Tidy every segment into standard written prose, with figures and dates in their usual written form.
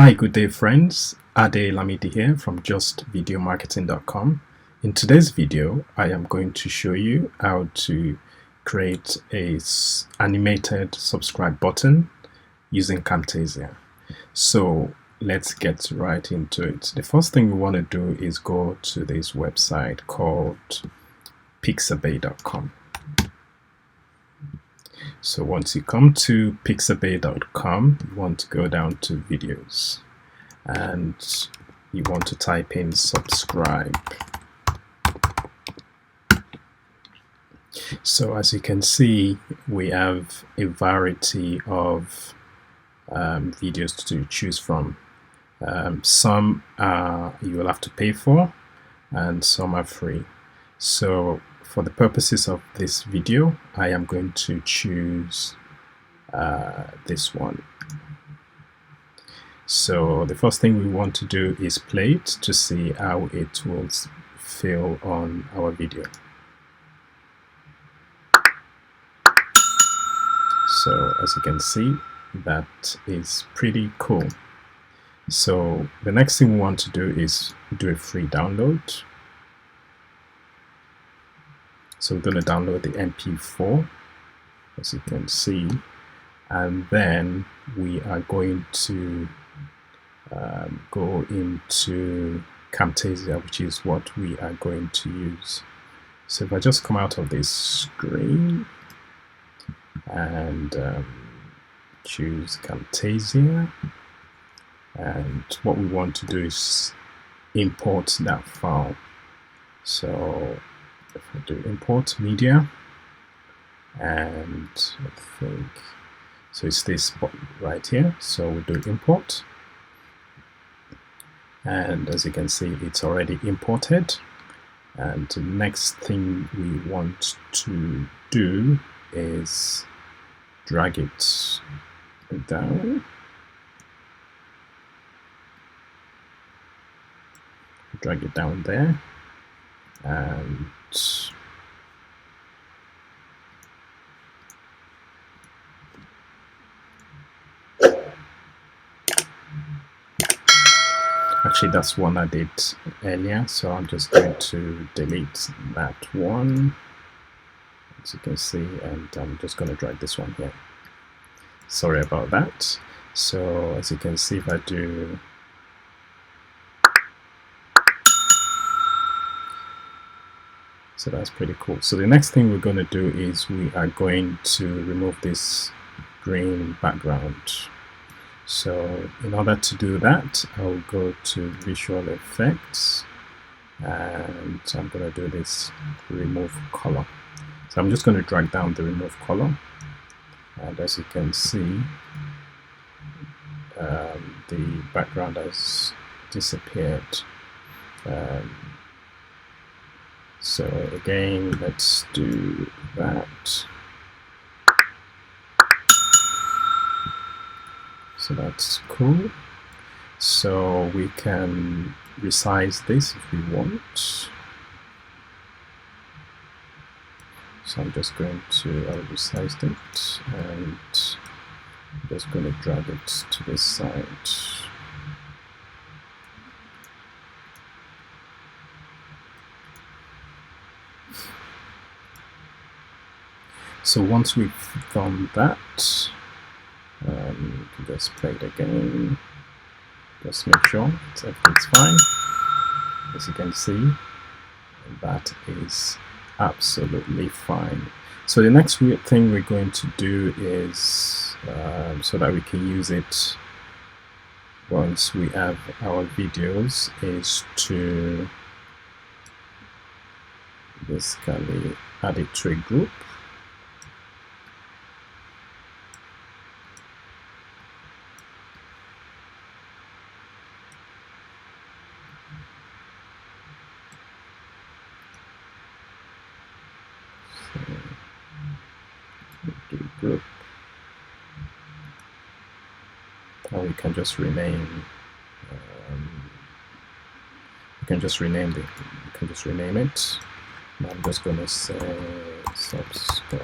Hi, good day friends. Lamidi here from justvideomarketing.com. In today's video, I am going to show you how to create a animated subscribe button using Camtasia. So let's get right into it. The first thing we want to do is go to this website called pixabay.com. So once you come to pixabay.com, you want to go down to videos and you want to type in subscribe. So as you can see, we have a variety of videos to choose from. Some you will have to pay for and some are free. So for the purposes of this video, I am going to choose this one. So the first thing we want to do is play it to see how it will feel on our video. So as you can see, that is pretty cool. So the next thing we want to do is do a free download. So we're going to download the MP4, as you can see, and then we are going to go into Camtasia, which is what we are going to use. So if I just come out of this screen and choose Camtasia, and what we want to do is import that file. So if I do import media, and I think so, it's this button right here. So we do import, and as you can see, it's already imported. And the next thing we want to do is drag it down. Drag it down there, and actually that's one I did earlier, so I'm just going to delete that one, as you can see, and I'm just going to drag this one here. Sorry about that. So as you can see, if I do so, that's pretty cool. So the next thing we're going to do is we are going to remove this green background. So in order to do that, I'll go to visual effects and I'm going to do this remove color. So I'm just going to drag down the remove color, and as you can see, the background has disappeared. So again, let's do that. So that's cool. So we can resize this if we want. So I'm just going to resize it, and I'm just going to drag it to this side. So once we've done that, just play it again, just make sure everything's fine. As you can see, that is absolutely fine. So the next thing we're going to do is, so that we can use it once we have our videos, is to basically add it to a group. Group, or we can just rename. You can just rename it. And I'm just going to say subscribe.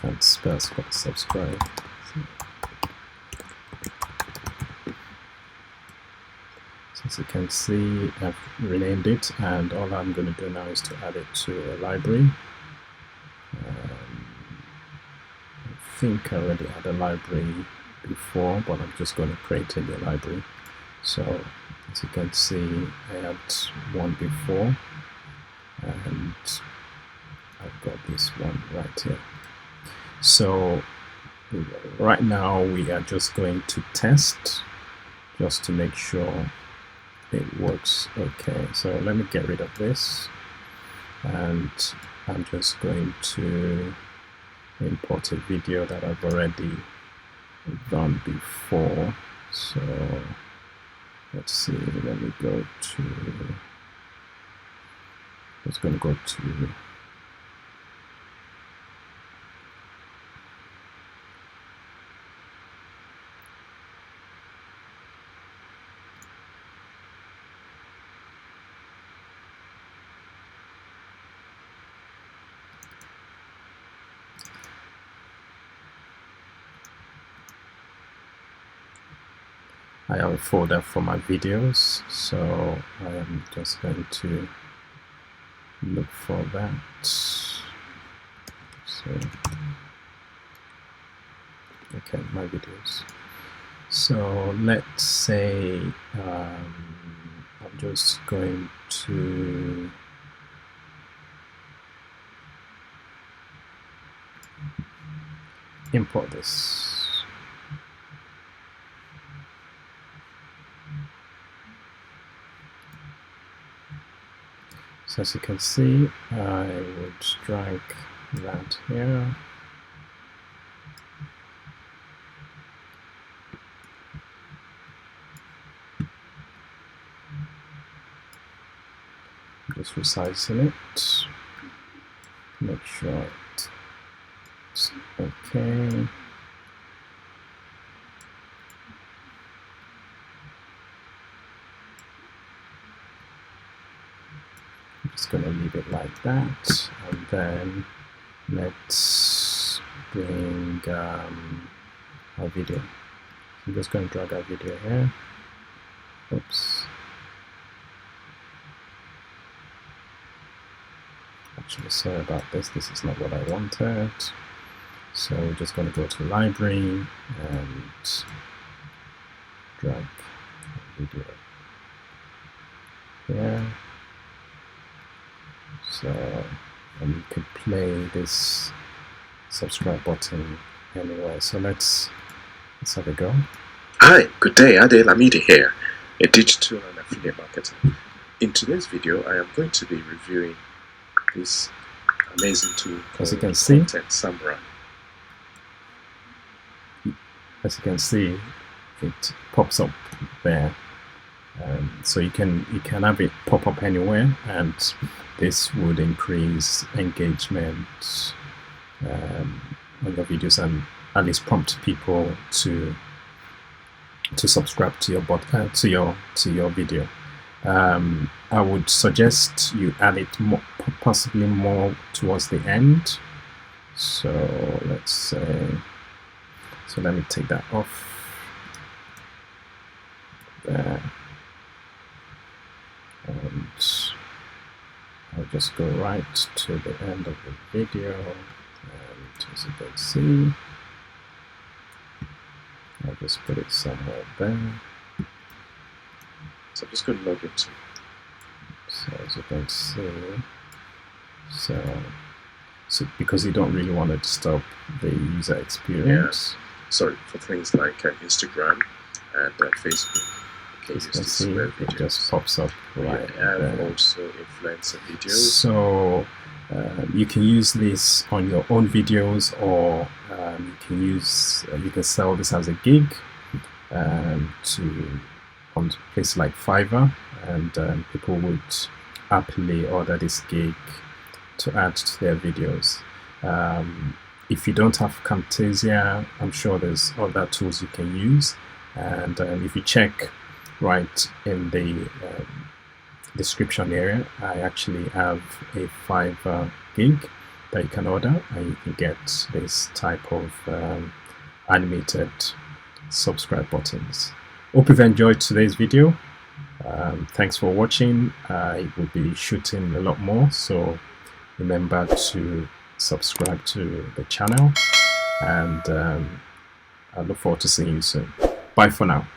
can't spell subscribe. So as you can see, I've renamed it, and all I'm going to do now is to add it to a library. I think I already had a library before, but I'm just going to create a new library. So as you can see, I had one before, and I've got this one right here. So right now we are just going to test just to make sure it works okay. So let me get rid of this, and I'm just going to import a video that I've already done before. So let's see, let me go to, it's going to go to I have a folder for my videos, so I am just going to look for that. So, okay, my videos. So let's say I'm just going to import this. So as you can see, I would drag that here. Just resizing it. Make sure it's okay. Just going to leave it like that, and then let's bring our video. I'm just going to drag our video here. Oops. Actually, sorry about this. This is not what I wanted. So we're just going to go to library and drag video here. So, and you could play this subscribe button anywhere. So let's have a go. Hi, good day. Lamidi here, a digital and affiliate marketer. In today's video, I am going to be reviewing this amazing tool called As you can see, Content Samurai. As you can see, it pops up there. So you can have it pop up anywhere, and this would increase engagement on your videos and at least prompt people to subscribe to your your video. I would suggest you add it possibly more towards the end. So let's say, so let me take that off there. And I'll just go right to the end of the video, and as you can see, I'll just put it somewhere there. So I'm just going to log into. So as you can see, so because you don't really want to disturb the user experience. Yeah. Sorry, for things like Instagram and Facebook. As you can see, it just pops up right there. there. Also influencer videos. So you can use this on your own videos, or you can sell this as a gig on places like Fiverr, and people would happily order this gig to add to their videos. If you don't have Camtasia, I'm sure there's other tools you can use, and if you check right in the description area, I actually have a Fiverr gig that you can order, and you can get this type of animated subscribe buttons. Hope you've enjoyed today's video. Thanks for watching. I will be shooting a lot more, so remember to subscribe to the channel, and I look forward to seeing you soon. Bye for now.